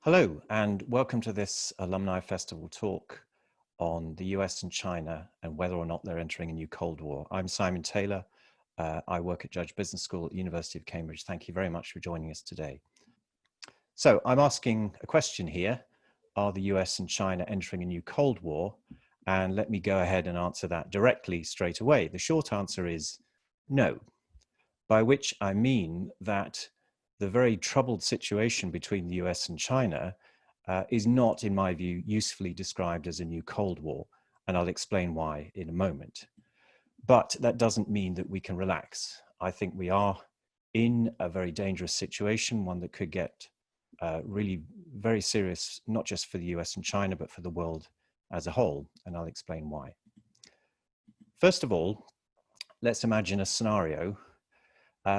Hello, and welcome to this Alumni Festival talk on the US and China and whether or not they're entering a new Cold War. I'm Xiamen Taylor. I work at Judge Business School at the University of Cambridge. Thank you very much for joining us today. So I'm asking a question here. Are the US and China entering a new Cold War? And let me go ahead and answer that directly straight away. The short answer is no, by which I mean that the very troubled situation between the US and China is not, in my view, usefully described as a new Cold War, and I'll explain why in a moment. But that doesn't mean that we can relax. I think we are in a very dangerous situation, one that could get really very serious, not just for the US and China, but for the world as a whole, and I'll explain why. First of all, let's imagine a scenario.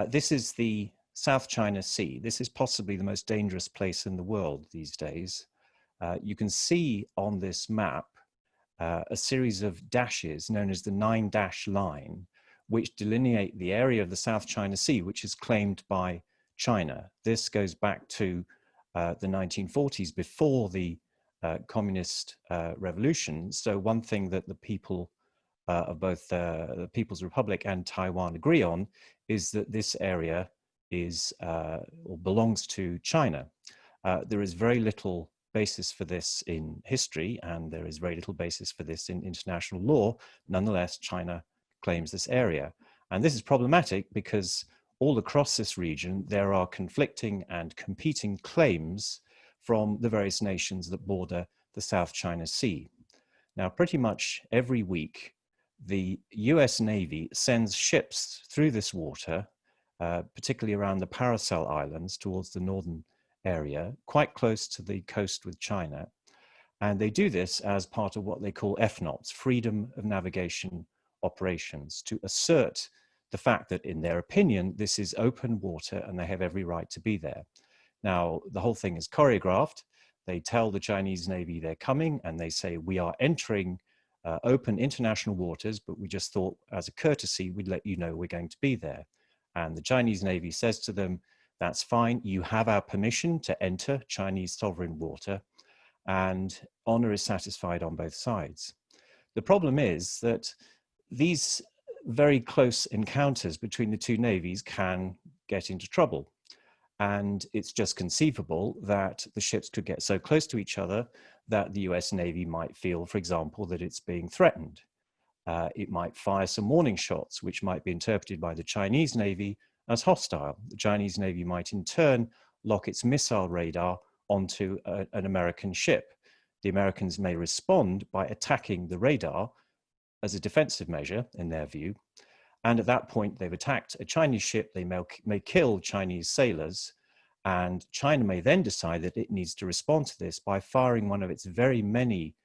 This is the South China Sea. This is possibly the most dangerous place in the world these days. You can see on this map a series of dashes known as the 9-dash line, which delineate the area of the South China Sea, which is claimed by China. This goes back to the 1940s, before the communist revolution. So one thing that the people of both the People's Republic and Taiwan agree on is that this area is or belongs to China. There is very little basis for this in history, and there is very little basis for this in international law. Nonetheless, China claims this area. And this is problematic because all across this region, there are conflicting and competing claims from the various nations that border the South China Sea. Now, pretty much every week, the US Navy sends ships through this water, particularly around the Paracel Islands towards the northern area, quite close to the coast with China. And they do this as part of what they call FNOTs, Freedom of Navigation Operations, to assert the fact that, in their opinion, this is open water and they have every right to be there. Now, the whole thing is choreographed. They tell the Chinese Navy they're coming and they say, we are entering open international waters, but we just thought as a courtesy, we'd let you know we're going to be there. And the Chinese Navy says to them, that's fine, you have our permission to enter Chinese sovereign water, and honor is satisfied on both sides. The problem is that these very close encounters between the two navies can get into trouble. And it's just conceivable that the ships could get so close to each other that the US Navy might feel, for example, that it's being threatened. It might fire some warning shots, which might be interpreted by the Chinese Navy as hostile. The Chinese Navy might in turn lock its missile radar onto an American ship. The Americans may respond by attacking the radar as a defensive measure, in their view. And at that point, they've attacked a Chinese ship. They may kill Chinese sailors. And China may then decide that it needs to respond to this by firing one of its very many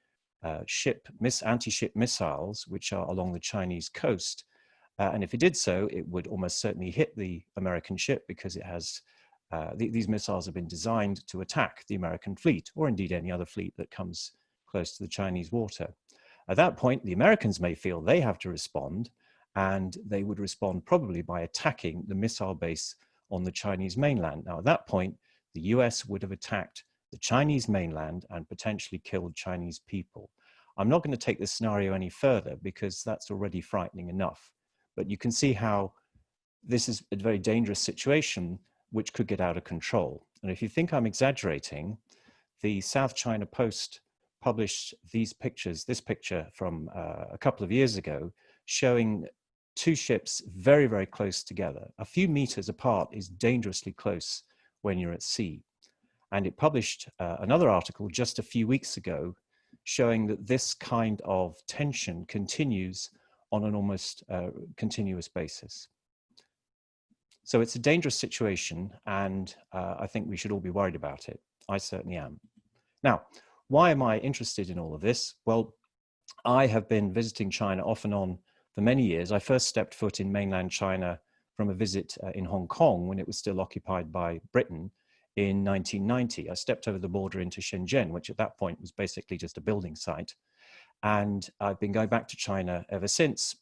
anti-ship missiles, which are along the Chinese coast. And if it did so, it would almost certainly hit the American ship because it has these missiles have been designed to attack the American fleet, or indeed any other fleet that comes close to the Chinese water. At that point, the Americans may feel they have to respond, and they would respond probably by attacking the missile base on the Chinese mainland. Now, at that point, the US would have attacked the Chinese mainland and potentially killed Chinese people. I'm not going to take this scenario any further because that's already frightening enough. But you can see how this is a very dangerous situation which could get out of control. And if you think I'm exaggerating, the South China Post published this picture from a couple of years ago, showing two ships very, very close together. A few meters apart is dangerously close when you're at sea. And it published another article just a few weeks ago showing that this kind of tension continues on an almost continuous basis. So it's a dangerous situation, and I think we should all be worried about it. I certainly am. Now, why am I interested in all of this? Well, I have been visiting China off and on for many years. I first stepped foot in mainland China from a visit in Hong Kong when it was still occupied by Britain in 1990. I stepped over the border into Shenzhen, which at that point was basically just a building site. And I've been going back to China ever since,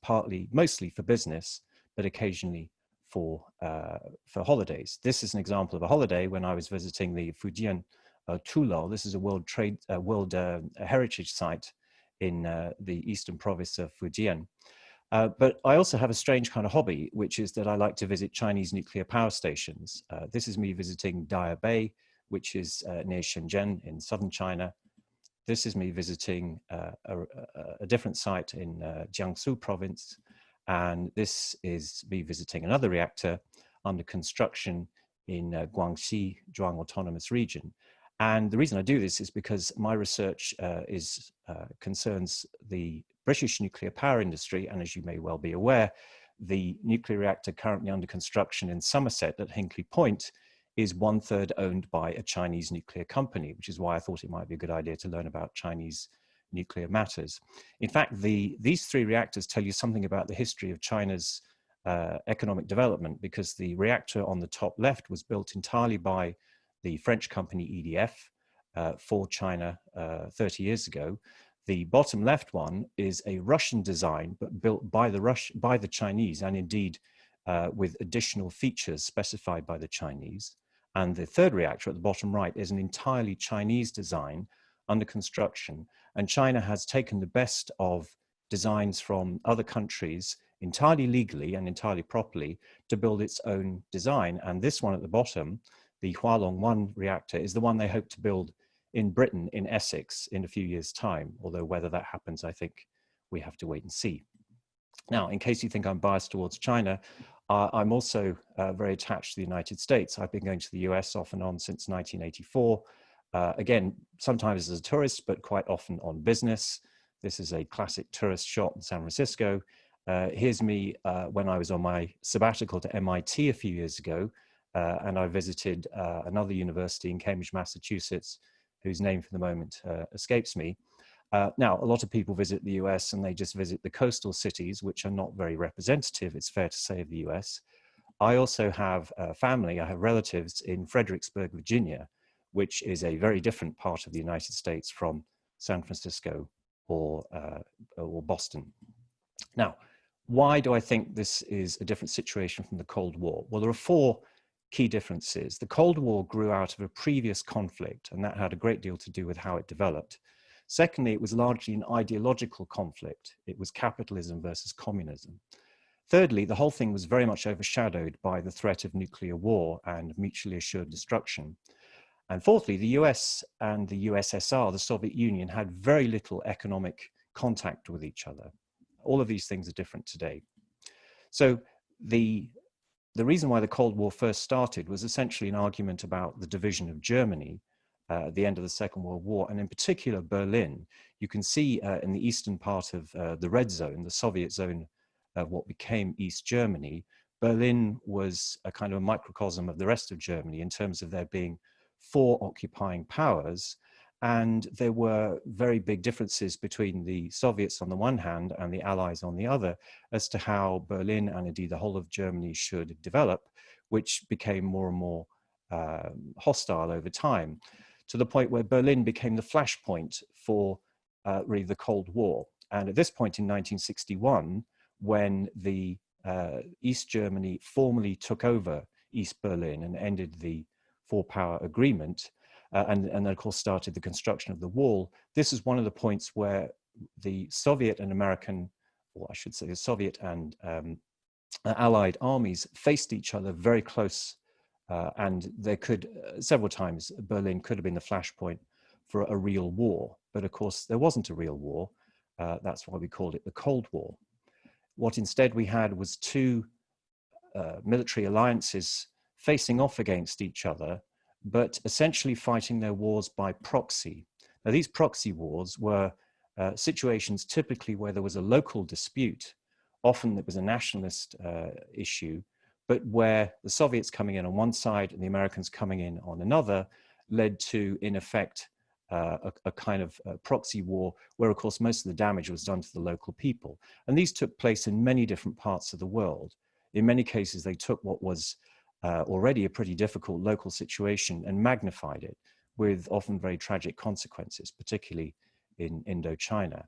mostly for business, but occasionally for holidays. This is an example of a holiday when I was visiting the Fujian Tulou. This is a World Heritage Site in the eastern province of Fujian. But I also have a strange kind of hobby, which is that I like to visit Chinese nuclear power stations. This is me visiting Daya Bay, which is near Shenzhen in southern China. This is me visiting a different site in Jiangsu province. And this is me visiting another reactor under construction in Guangxi Zhuang Autonomous Region. And the reason I do this is because my research concerns the British nuclear power industry. And as you may well be aware, the nuclear reactor currently under construction in Somerset at Hinkley Point is 1/3 owned by a Chinese nuclear company, which is why I thought it might be a good idea to learn about Chinese nuclear matters. In fact, these three reactors tell you something about the history of China's economic development, because the reactor on the top left was built entirely by the French company EDF for China 30 years ago. The bottom left one is a Russian design, but built by the Chinese, and indeed with additional features specified by the Chinese. And the third reactor at the bottom right is an entirely Chinese design under construction. And China has taken the best of designs from other countries entirely legally and entirely properly to build its own design. And this one at the bottom, the Hualong 1 reactor, is the one they hope to build in Britain, in Essex, in a few years' time. Although whether that happens, I think we have to wait and see. Now, in case you think I'm biased towards China, I'm also very attached to the United States. I've been going to the US off and on since 1984. Again, sometimes as a tourist, but quite often on business. This is a classic tourist shot in San Francisco. Here's me when I was on my sabbatical to MIT a few years ago, and I visited another university in Cambridge, Massachusetts, whose name for the moment escapes me. Now, a lot of people visit the US and they just visit the coastal cities, which are not very representative, it's fair to say, of the US. I also have family, I have relatives in Fredericksburg, Virginia, which is a very different part of the United States from San Francisco or Boston. Now, why do I think this is a different situation from the Cold War? Well, there are four key differences. The Cold War grew out of a previous conflict, and that had a great deal to do with how it developed. Secondly, it was largely an ideological conflict. It was capitalism versus communism. Thirdly, the whole thing was very much overshadowed by the threat of nuclear war and mutually assured destruction. And fourthly, the US and the USSR, the Soviet Union, had very little economic contact with each other. All of these things are different today. So the reason why the Cold War first started was essentially an argument about the division of Germany at the end of the Second World War, and in particular Berlin. You can see in the eastern part of the Red Zone, the Soviet zone of what became East Germany, Berlin was a kind of a microcosm of the rest of Germany in terms of there being four occupying powers, and there were very big differences between the Soviets on the one hand and the Allies on the other as to how Berlin and indeed the whole of Germany should develop, which became more and more hostile over time, to the point where Berlin became the flashpoint for really the Cold War. And at this point in 1961, when the East Germany formally took over East Berlin and ended the four-power agreement, and then of course started the construction of the wall, this is one of the points where the Soviet and American, or I should say the Soviet and Allied armies faced each other very close. And there could, several times, Berlin could have been the flashpoint for a real war. But of course, there wasn't a real war. That's why we called it the Cold War. What instead we had was two military alliances facing off against each other, but essentially fighting their wars by proxy. Now, these proxy wars were situations typically where there was a local dispute. Often it was a nationalist issue, but where the Soviets coming in on one side and the Americans coming in on another led to, in effect, a kind of proxy war where, of course, most of the damage was done to the local people. And these took place in many different parts of the world. In many cases, they took what was already a pretty difficult local situation and magnified it with often very tragic consequences, particularly in Indochina.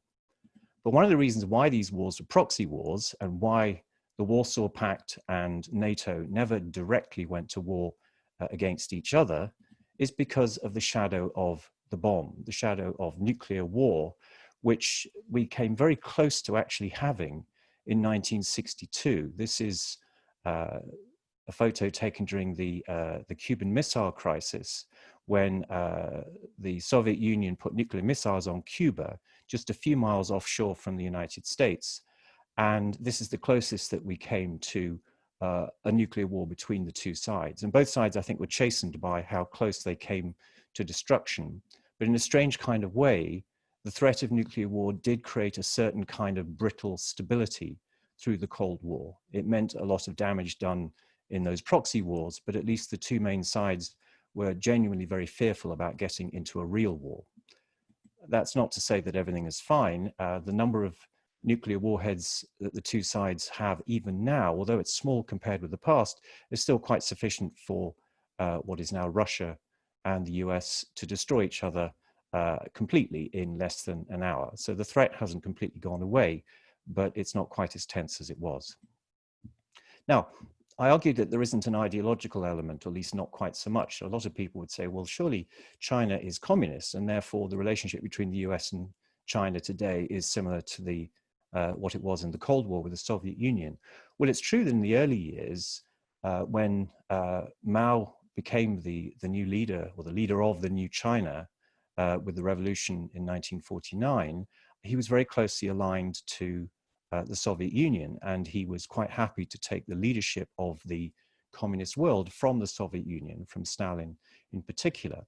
But one of the reasons why these wars were proxy wars and why the Warsaw Pact and NATO never directly went to war against each other is because of the shadow of the bomb, the shadow of nuclear war, which we came very close to actually having in 1962. This is a photo taken during the Cuban Missile Crisis, when the Soviet Union put nuclear missiles on Cuba, just a few miles offshore from the United States. And this is the closest that we came to a nuclear war between the two sides. And both sides, I think, were chastened by how close they came to destruction. But in a strange kind of way, the threat of nuclear war did create a certain kind of brittle stability through the Cold War. It meant a lot of damage done in those proxy wars, but at least the two main sides were genuinely very fearful about getting into a real war. That's not to say that everything is fine. The number of nuclear warheads that the two sides have even now, although it's small compared with the past, is still quite sufficient for what is now Russia and the US to destroy each other completely in less than an hour. So the threat hasn't completely gone away, but it's not quite as tense as it was. Now, I argued that there isn't an ideological element, or at least not quite so much. A lot of people would say, well, surely China is communist, and therefore the relationship between the US and China today is similar to the what it was in the Cold War with the Soviet Union. Well, it's true that in the early years, when Mao became the new leader, or the leader of the new China with the revolution in 1949, he was very closely aligned to the Soviet Union, and he was quite happy to take the leadership of the communist world from the Soviet Union, from Stalin in particular.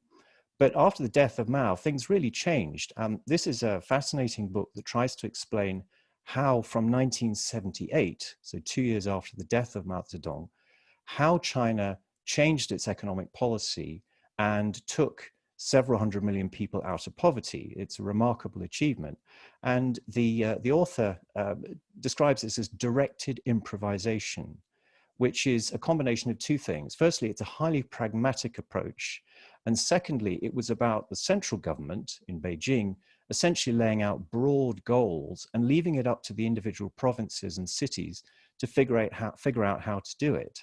But after the death of Mao, things really changed. This is a fascinating book that tries to explain how from 1978, so 2 years after the death of Mao Zedong, how China changed its economic policy and took several hundred million people out of poverty. It's a remarkable achievement. And the author describes this as directed improvisation, which is a combination of two things. Firstly, it's a highly pragmatic approach. And secondly, it was about the central government in Beijing essentially laying out broad goals and leaving it up to the individual provinces and cities to figure out how to do it.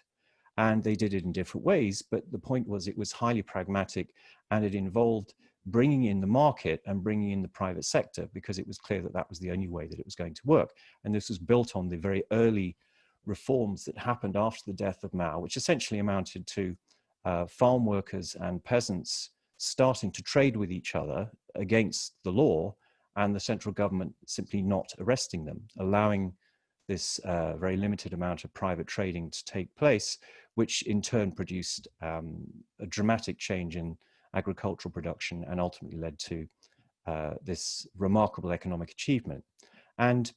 And they did it in different ways, but the point was it was highly pragmatic, and it involved bringing in the market and bringing in the private sector, because it was clear that that was the only way that it was going to work. And this was built on the very early reforms that happened after the death of Mao, which essentially amounted to farm workers and peasants starting to trade with each other against the law, and the central government simply not arresting them, allowing this very limited amount of private trading to take place, which in turn produced a dramatic change in agricultural production and ultimately led to this remarkable economic achievement. And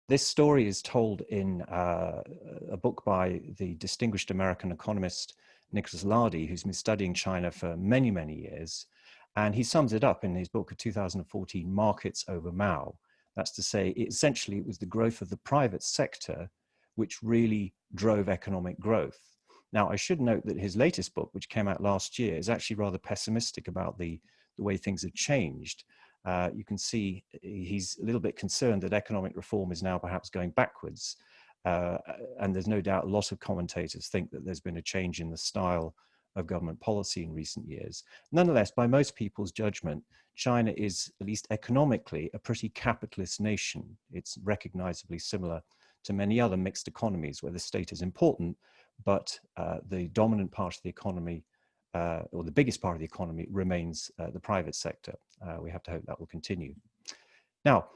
this story is told in a book by the distinguished American economist Nicholas Lardy, who's been studying China for many, many years. And he sums it up in his book of 2014, Markets Over Mao. That's to say, essentially, it was the growth of the private sector which really drove economic growth. Now, I should note that his latest book, which came out last year, is actually rather pessimistic about the way things have changed. You can see he's a little bit concerned that economic reform is now perhaps going backwards. And there's no doubt a lot of commentators think that there's been a change in the style of government policy in recent years. Nonetheless, by most people's judgment, China is, at least economically, a pretty capitalist nation. It's recognizably similar to many other mixed economies where the state is important, but the dominant part of the economy, or the biggest part of the economy, remains the private sector. We have to hope that will continue. Now,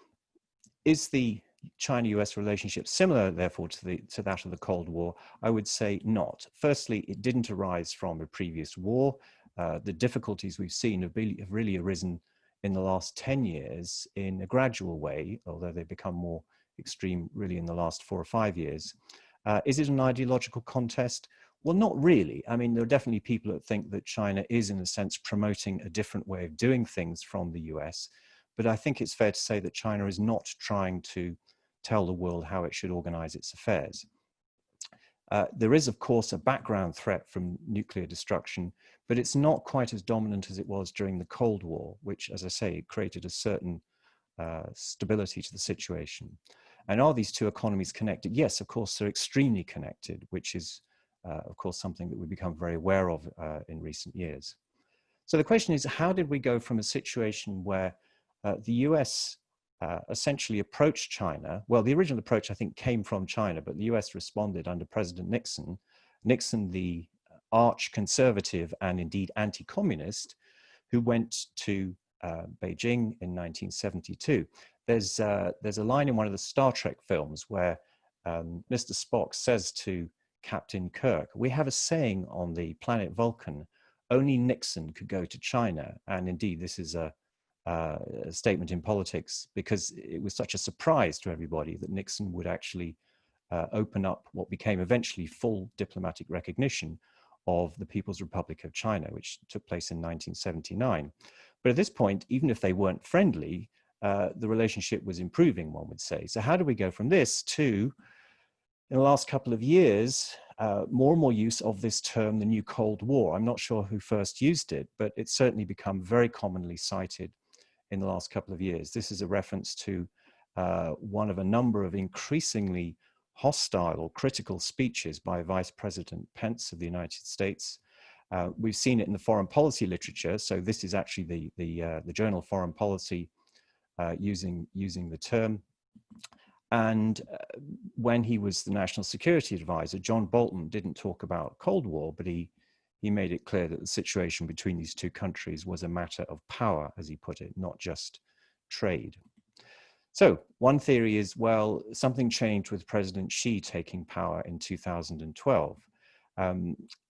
is the China-US relationship similar, therefore, to that of the Cold War? I would say not. Firstly, it didn't arise from a previous war. The difficulties we've seen have really arisen in the last 10 years in a gradual way, although they've become more extreme really in the last 4 or 5 years. Is it an ideological contest? Well, not really. I mean, there are definitely people that think that China is, in a sense, promoting a different way of doing things from the US. But I think it's fair to say that China is not trying to tell the world how it should organize its affairs. There is, of course, a background threat from nuclear destruction, but it's not quite as dominant as it was during the Cold War, which, as I say, created a certain stability to the situation. And are these two economies connected? Yes, of course, they're extremely connected, which is of course, something that we've become very aware of in recent years. So the question is, how did we go from a situation where the US essentially approached China? Well, the original approach, I think, came from China, but the US responded under President Nixon. Nixon, the arch conservative and indeed anti-communist, who went to Beijing in 1972. There's a line in one of the Star Trek films where Mr. Spock says to Captain Kirk, "We have a saying on the planet Vulcan, only Nixon could go to China." And indeed, this is a statement in politics because it was such a surprise to everybody that Nixon would actually open up what became eventually full diplomatic recognition of the People's Republic of China, which took place in 1979. But at this point, even if they weren't friendly, the relationship was improving, one would say. So how do we go from this to, in the last couple of years, more and more use of this term, the new Cold War? I'm not sure who first used it, but it's certainly become very commonly cited in the last couple of years. This is a reference to one of a number of increasingly hostile or critical speeches by Vice President Pence of the United States. We've seen it in the foreign policy literature. So this is actually the journal Foreign Policy using the term. And when he was the national security advisor, John Bolton didn't talk about Cold War, but he made it clear that the situation between these two countries was a matter of power, as he put it, not just trade. So one theory is, well, something changed with President Xi taking power in 2012.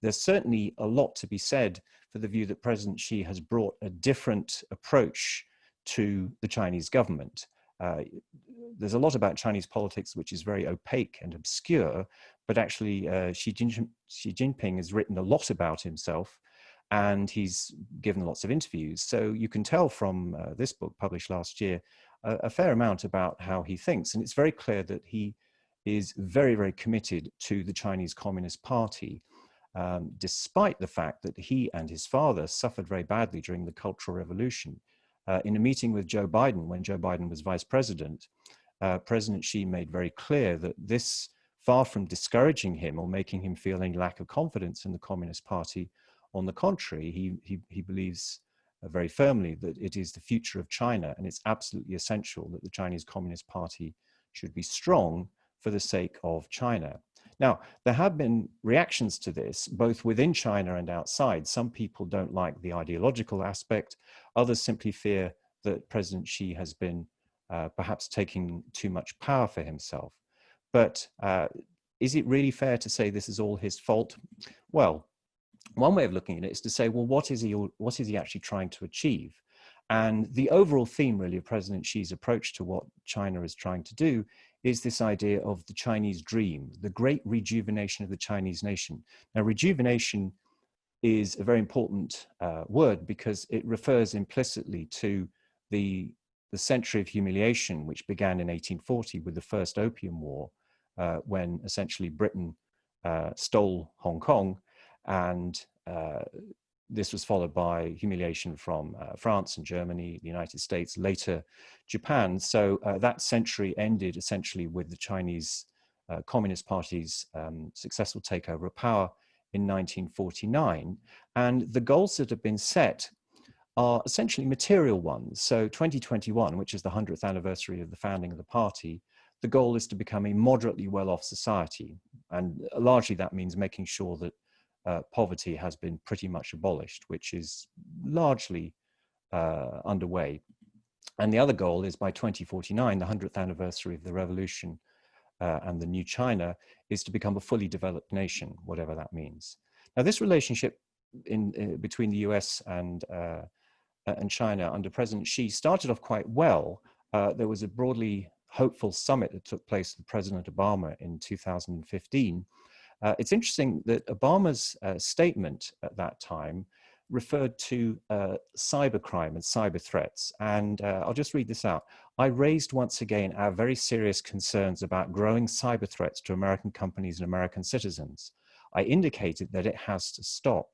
There's certainly a lot to be said for the view that President Xi has brought a different approach to the Chinese government. There's a lot about Chinese politics which is very opaque and obscure, but actually Xi Jinping has written a lot about himself and he's given lots of interviews. So you can tell from this book published last year a fair amount about how he thinks. And it's very clear that he is very, very committed to the Chinese Communist Party, despite the fact that he and his father suffered very badly during the Cultural Revolution. In a meeting with Joe Biden, when Joe Biden was vice president, President Xi made very clear that this, far from discouraging him or making him feel any lack of confidence in the Communist Party, on the contrary, he believes very firmly that it is the future of China, and it's absolutely essential that the Chinese Communist Party should be strong for the sake of China. Now, there have been reactions to this, both within China and outside. Some people don't like the ideological aspect. Others simply fear that President Xi has been perhaps taking too much power for himself. But is it really fair to say this is all his fault? Well, one way of looking at it is to say, well, what is he actually trying to achieve? And the overall theme, really, of President Xi's approach to what China is trying to do is this idea of the Chinese dream, the great rejuvenation of the Chinese nation. Now, rejuvenation is a very important word because it refers implicitly to the century of humiliation, which began in 1840 with the First Opium War, when essentially Britain stole Hong Kong, and this was followed by humiliation from France and Germany, the United States, later Japan. So that century ended essentially with the Chinese Communist Party's successful takeover of power in 1949. And the goals that have been set are essentially material ones. So 2021, which is the 100th anniversary of the founding of the party, the goal is to become a moderately well-off society. And largely that means making sure that poverty has been pretty much abolished, which is largely underway. And the other goal is by 2049, the 100th anniversary of the revolution and the new China, is to become a fully developed nation, whatever that means. Now, this relationship between the US and China under President Xi started off quite well. There was a broadly hopeful summit that took place with President Obama in 2015. It's interesting that Obama's statement at that time referred to cybercrime and cyber threats. And I'll just read this out. "I raised once again our very serious concerns about growing cyber threats to American companies and American citizens. I indicated that it has to stop."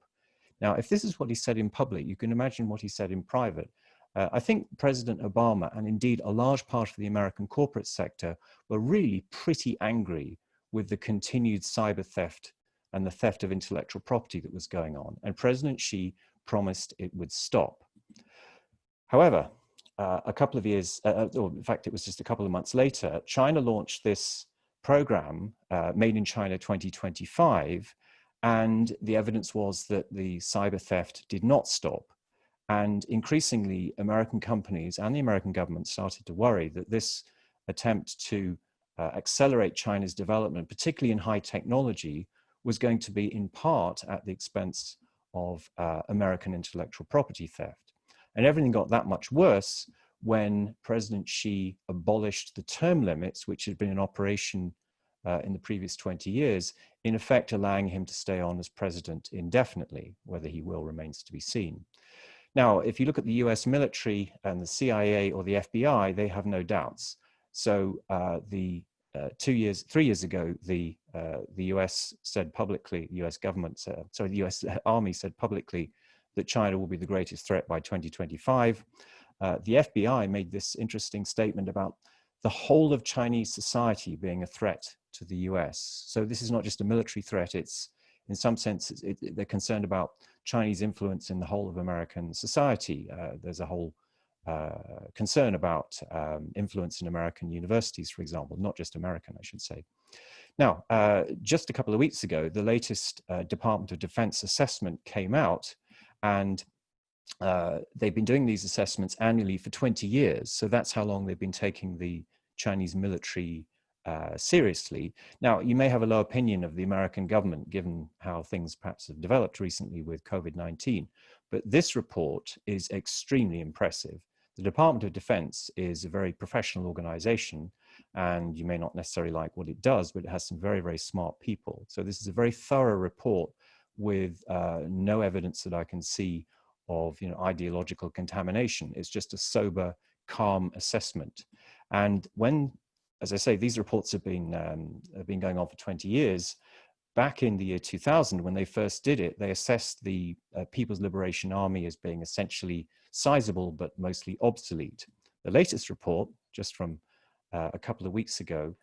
Now, if this is what he said in public, you can imagine what he said in private. I think President Obama, and indeed a large part of the American corporate sector, were really pretty angry with the continued cyber theft and the theft of intellectual property that was going on. And President Xi promised it would stop. However, a couple of years, or in fact, it was just a couple of months later, China launched this program, Made in China 2025, and the evidence was that the cyber theft did not stop. And increasingly, American companies and the American government started to worry that this attempt to accelerate China's development, particularly in high technology, was going to be in part at the expense of American intellectual property theft. And everything got that much worse when President Xi abolished the term limits, which had been in operation in the previous 20 years, in effect allowing him to stay on as president indefinitely. Whether he will remains to be seen. Now, if you look at the US military and the CIA or the FBI, they have no doubts. So 3 years ago, the US said publicly, the US government, the US Army said publicly that China will be the greatest threat by 2025. The FBI made this interesting statement about the whole of Chinese society being a threat to the US. So this is not just a military threat, it's in some sense, they're concerned about Chinese influence in the whole of American society. There's a whole concern about influence in American universities, for example, not just American, I should say. Now, just a couple of weeks ago, the latest Department of Defense assessment came out, and they've been doing these assessments annually for 20 years. So that's how long they've been taking the Chinese military seriously. Now, you may have a low opinion of the American government, given how things perhaps have developed recently with COVID-19, but this report is extremely impressive. The Department of Defense is a very professional organization, and you may not necessarily like what it does, but it has some very, very smart people. So this is a very thorough report with no evidence that I can see of ideological contamination. It's just a sober, calm assessment. And when, as I say, these reports have been going on for 20 years, back in the year 2000, when they first did it, they assessed the People's Liberation Army as being essentially sizable, but mostly obsolete. The latest report, just from a couple of weeks ago,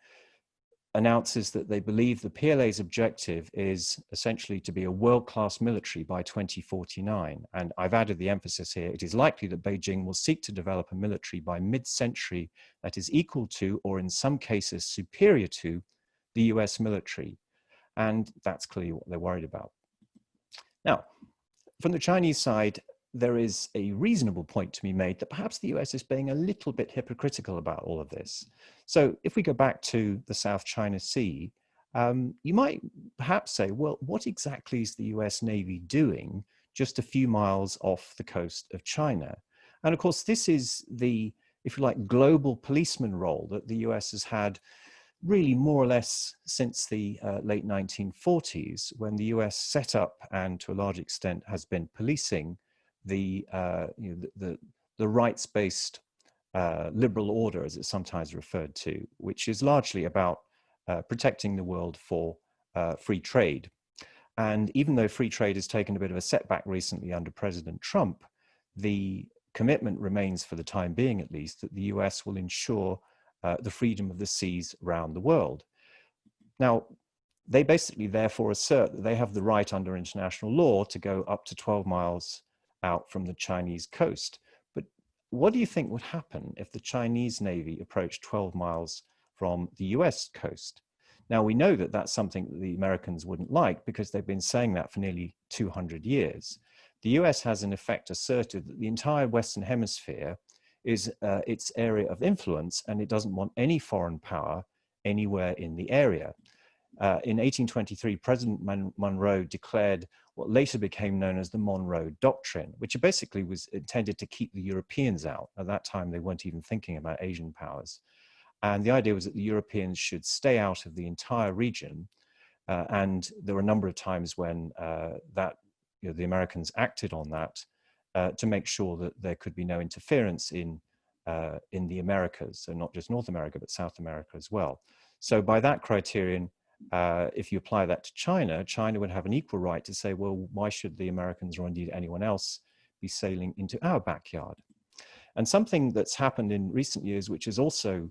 announces that they believe the PLA's objective is essentially to be a world-class military by 2049. And I've added the emphasis here. It is likely that Beijing will seek to develop a military by mid-century that is equal to, or in some cases superior to, the US military. And that's clearly what they're worried about. Now, from the Chinese side, there is a reasonable point to be made that perhaps the US is being a little bit hypocritical about all of this. So if we go back to the South China Sea, you might perhaps say, well, what exactly is the US Navy doing just a few miles off the coast of China? And of course, this is the, if you like, global policeman role that the US has had really more or less since the late 1940s, when the US set up and to a large extent has been policing the rights-based liberal order, as it's sometimes referred to, which is largely about protecting the world for free trade. And even though free trade has taken a bit of a setback recently under President Trump, the commitment remains, for the time being at least, that the US will ensure the freedom of the seas around the world. Now, they basically therefore assert that they have the right under international law to go up to 12 miles out from the Chinese coast. But what do you think would happen if the Chinese Navy approached 12 miles from the US coast? Now, we know that that's something that the Americans wouldn't like, because they've been saying that for nearly 200 years. The US has in effect asserted that the entire Western Hemisphere is its area of influence, and it doesn't want any foreign power anywhere in the area. In 1823, President Monroe declared what later became known as the Monroe Doctrine, which basically was intended to keep the Europeans out. At that time, they weren't even thinking about Asian powers. And the idea was that the Europeans should stay out of the entire region. And there were a number of times when the Americans acted on that to make sure that there could be no interference in the Americas, so not just North America, but South America as well. So by that criterion, if you apply that to China, China would have an equal right to say, well, why should the Americans or indeed anyone else be sailing into our backyard? And something that's happened in recent years, which is also,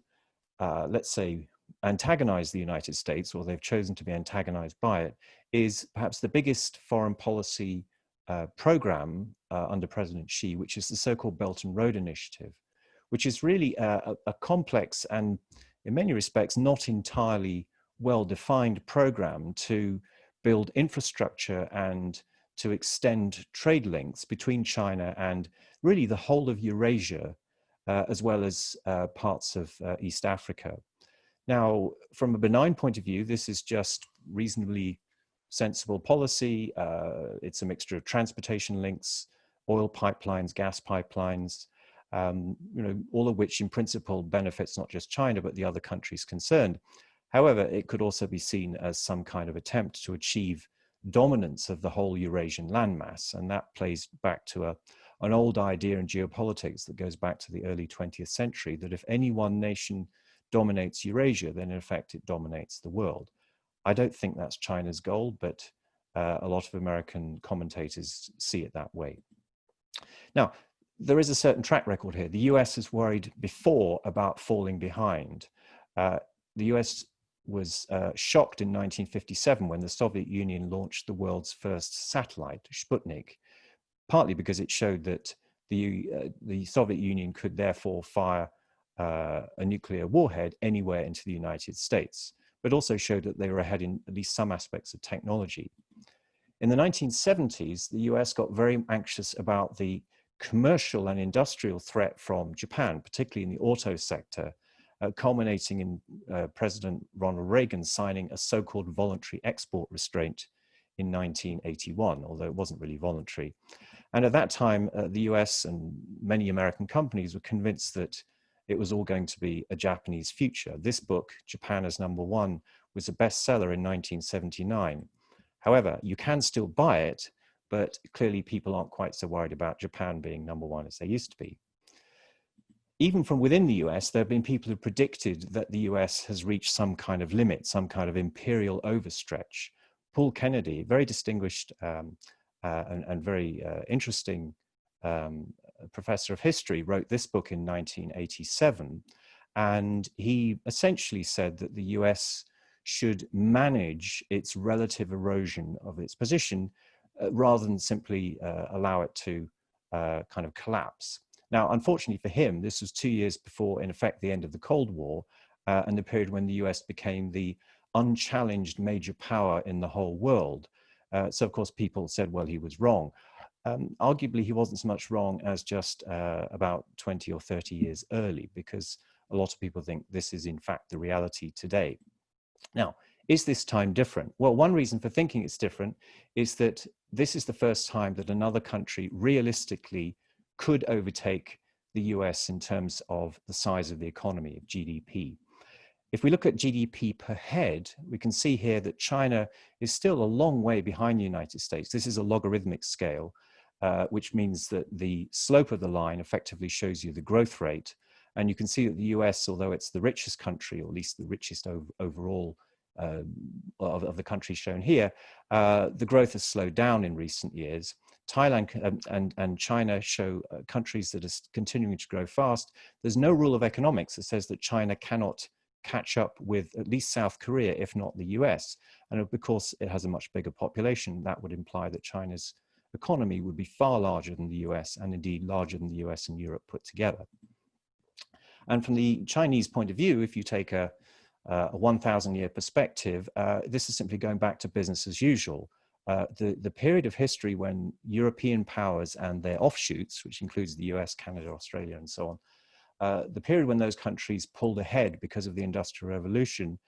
let's say, antagonize the United States, or they've chosen to be antagonized by it, is perhaps the biggest foreign policy program under President Xi, which is the so-called Belt and Road Initiative, which is really a complex and, in many respects, not entirely well-defined program to build infrastructure and to extend trade links between China and really the whole of Eurasia, as well as parts of East Africa. Now, from a benign point of view, this is just reasonably sensible policy. It's a mixture of transportation links, oil pipelines, gas pipelines, all of which in principle benefits not just China, but the other countries concerned. However, it could also be seen as some kind of attempt to achieve dominance of the whole Eurasian landmass. And that plays back to an old idea in geopolitics that goes back to the early 20th century, that if any one nation dominates Eurasia, then in effect it dominates the world. I don't think that's China's goal, but a lot of American commentators see it that way. Now, there is a certain track record here. The US has worried before about falling behind. The US was shocked in 1957 when the Soviet Union launched the world's first satellite, Sputnik, partly because it showed that the Soviet Union could therefore fire a nuclear warhead anywhere into the United States, but also showed that they were ahead in at least some aspects of technology. In the 1970s, the US got very anxious about the commercial and industrial threat from Japan, particularly in the auto sector, culminating in President Ronald Reagan signing a so-called voluntary export restraint in 1981, although it wasn't really voluntary. And at that time, the US and many American companies were convinced that it was all going to be a Japanese future. This book, Japan as Number One, was a bestseller in 1979. However, you can still buy it, but clearly people aren't quite so worried about Japan being number one as they used to be. Even from within the US, there have been people who predicted that the US has reached some kind of limit, some kind of imperial overstretch. Paul Kennedy, very distinguished and very interesting professor of history, wrote this book in 1987. And he essentially said that the US should manage its relative erosion of its position rather than simply allow it to kind of collapse. Now, unfortunately for him, this was 2 years before, in effect, the end of the Cold War and the period when the US became the unchallenged major power in the whole world. So, of course, people said, well, he was wrong. Arguably, he wasn't so much wrong as just about 20 or 30 years early, because a lot of people think this is, in fact, the reality today. Now, is this time different? Well, one reason for thinking it's different is that this is the first time that another country realistically could overtake the US in terms of the size of the economy, of GDP. If we look at GDP per head, we can see here that China is still a long way behind the United States. This is a logarithmic scale, which means that the slope of the line effectively shows you the growth rate. And you can see that the US, although it's the richest country, or at least the richest overall of the countries shown here, the growth has slowed down in recent years. Thailand and China show countries that are continuing to grow fast. There's no rule of economics that says that China cannot catch up with at least South Korea, if not the US. And of course, it has a much bigger population. That would imply that China's economy would be far larger than the US, and indeed larger than the US and Europe put together. And from the Chinese point of view, if you take a 1,000-year perspective, this is simply going back to business as usual. The period of history when European powers and their offshoots, which includes the US, Canada, Australia, and so on, the period when those countries pulled ahead because of the Industrial Revolution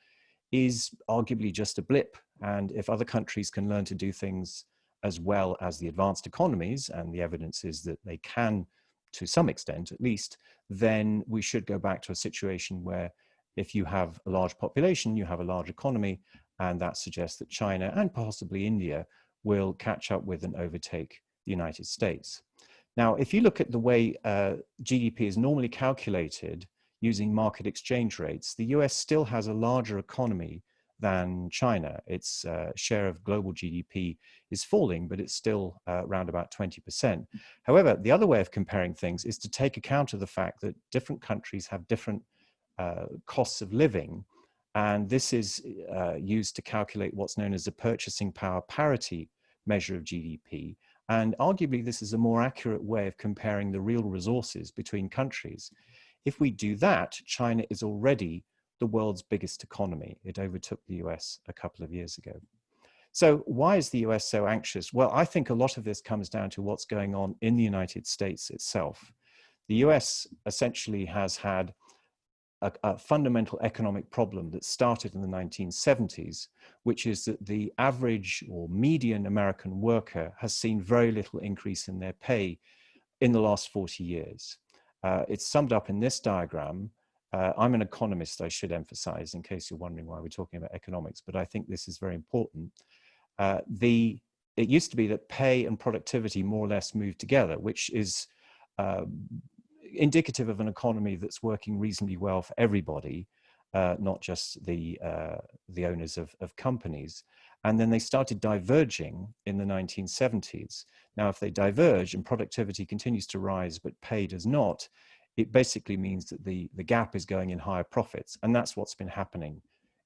is arguably just a blip. And if other countries can learn to do things as well as the advanced economies, and the evidence is that they can to some extent at least, then we should go back to a situation where if you have a large population, you have a large economy, and that suggests that China and possibly India will catch up with and overtake the United States. Now, if you look at the way GDP is normally calculated using market exchange rates, the US still has a larger economy than China. Its share of global GDP is falling, but it's still around about 20%. However, the other way of comparing things is to take account of the fact that different countries have different costs of living, And this is used to calculate what's known as the purchasing power parity measure of GDP. And arguably, this is a more accurate way of comparing the real resources between countries. If we do that, China is already the world's biggest economy. It overtook the US a couple of years ago. So why is the US so anxious? Well, I think a lot of this comes down to what's going on in the United States itself. The US essentially has had a fundamental economic problem that started in the 1970s, which is that the average or median American worker has seen very little increase in their pay in the last 40 years. It's summed up in this diagram. I'm an economist, I should emphasize, in case you're wondering why we're talking about economics, but I think this is very important. It used to be that pay and productivity more or less moved together, which is indicative of an economy that's working reasonably well for everybody, not just the owners of companies. And then they started diverging in the 1970s. Now, if they diverge and productivity continues to rise, but pay does not, it basically means that the gap is going in higher profits. And that's what's been happening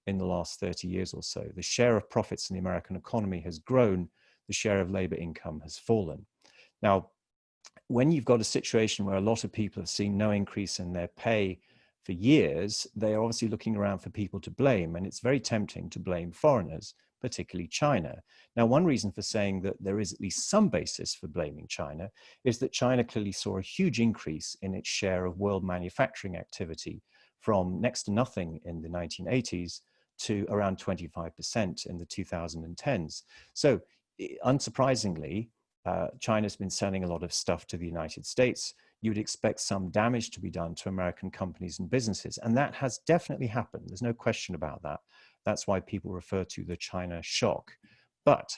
in the last 30 years or so. The share of profits in the American economy has grown, the share of labor income has fallen. Now, when you've got a situation where a lot of people have seen no increase in their pay for years, they are obviously looking around for people to blame, and it's very tempting to blame foreigners, particularly China. Now, one reason for saying that there is at least some basis for blaming China is that China clearly saw a huge increase in its share of world manufacturing activity from next to nothing in the 1980s to around 25% in the 2010s. So unsurprisingly, China's been selling a lot of stuff to the United States. You would expect some damage to be done to American companies and businesses. And that has definitely happened. There's no question about that. That's why people refer to the China shock. But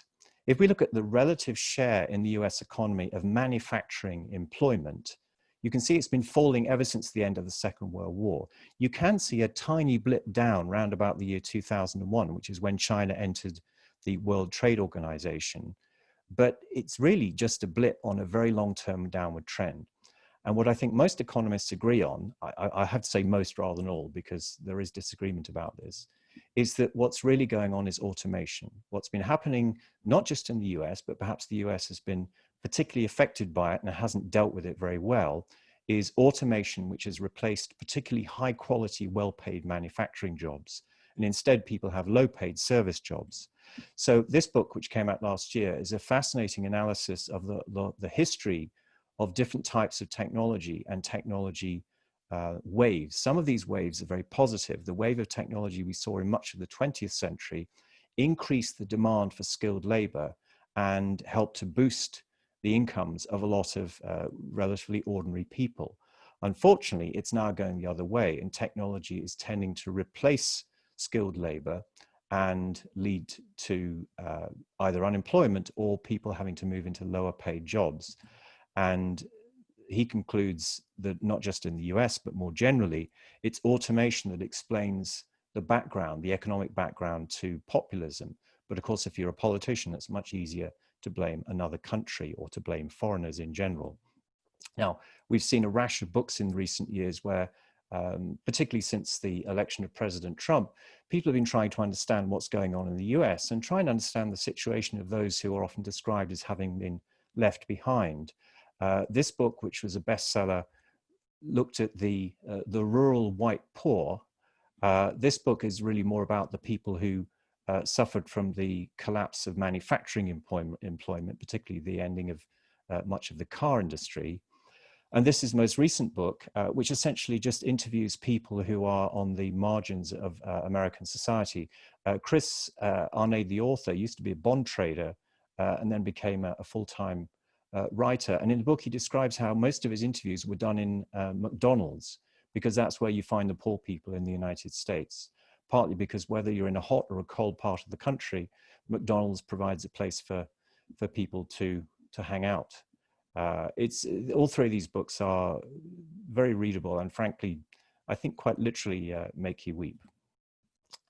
if we look at the relative share in the US economy of manufacturing employment, you can see it's been falling ever since the end of the Second World War. You can see a tiny blip down round about the year 2001, which is when China entered the World Trade Organization. But it's really just a blip on a very long-term downward trend. And what I think most economists agree on, I have to say most rather than all, because there is disagreement about this, is that what's really going on is automation. What's been happening, not just in the US, but perhaps the US has been particularly affected by it and hasn't dealt with it very well, is automation, which has replaced particularly high quality, well-paid manufacturing jobs. And instead, people have low-paid service jobs. So this book, which came out last year, is a fascinating analysis of the history of different types of technology and technology waves. Some of these waves are very positive. The wave of technology we saw in much of the 20th century increased the demand for skilled labor and helped to boost the incomes of a lot of relatively ordinary people. Unfortunately, it's now going the other way, and technology is tending to replace skilled labor and lead to either unemployment or people having to move into lower paid jobs. And he concludes that not just in the US, but more generally, it's automation that explains the background, the economic background to populism. But of course, if you're a politician, it's much easier to blame another country or to blame foreigners in general. Now, we've seen a rash of books in recent years where, particularly since the election of President Trump, people have been trying to understand what's going on in the US and trying to understand the situation of those who are often described as having been left behind. This book, which was a bestseller, looked at the rural white poor. This book is really more about the people who suffered from the collapse of manufacturing employment, particularly the ending of much of the car industry. And this is the most recent book, which essentially just interviews people who are on the margins of American society. Chris Arnade, the author, used to be a bond trader and then became a full-time writer. And in the book, he describes how most of his interviews were done in McDonald's, because that's where you find the poor people in the United States. Partly because whether you're in a hot or a cold part of the country, McDonald's provides a place for people to hang out. All three of these books are very readable and frankly, I think quite literally make you weep.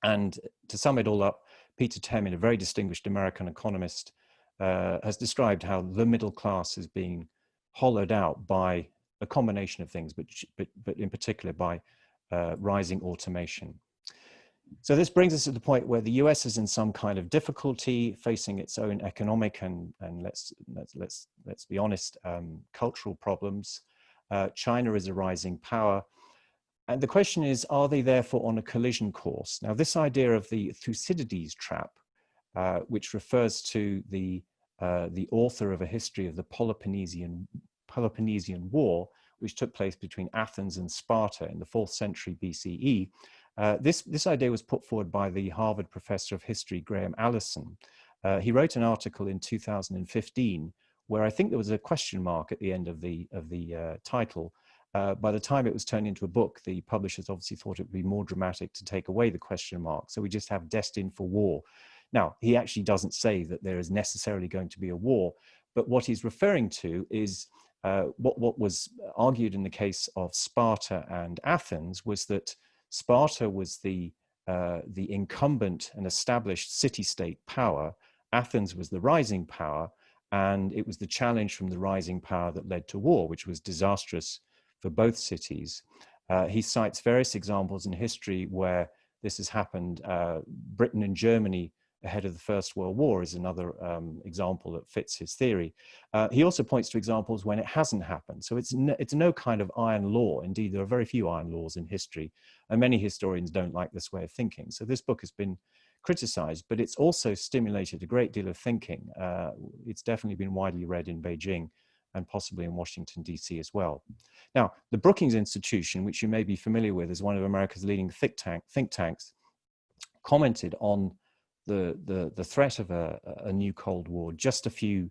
And to sum it all up, Peter Temin, a very distinguished American economist, has described how the middle class is being hollowed out by a combination of things, but in particular by rising automation. So this brings us to the point where the US is in some kind of difficulty, facing its own economic and let's be honest, cultural problems. China is a rising power. And the question is, are they therefore on a collision course? Now, this idea of the Thucydides trap, which refers to the author of a history of the Peloponnesian War, which took place between Athens and Sparta in the 4th century BCE. This idea was put forward by the Harvard professor of history, Graham Allison. He wrote an article in 2015 where I think there was a question mark at the end of the title. By the time it was turned into a book, the publishers obviously thought it would be more dramatic to take away the question mark. So we just have destined for war. Now, he actually doesn't say that there is necessarily going to be a war, but what he's referring to is what was argued in the case of Sparta and Athens was that Sparta was the incumbent and established city-state power. Athens was the rising power, and it was the challenge from the rising power that led to war, which was disastrous for both cities. He cites various examples in history where this has happened. Britain and Germany ahead of the First World War is another example that fits his theory. He also points to examples when it hasn't happened. So it's no kind of iron law. Indeed, there are very few iron laws in history, and many historians don't like this way of thinking. So this book has been criticized, but it's also stimulated a great deal of thinking. It's definitely been widely read in Beijing and possibly in Washington, D.C. as well. Now, the Brookings Institution, which you may be familiar with as one of America's leading think tanks, commented on the threat of a new Cold War just a few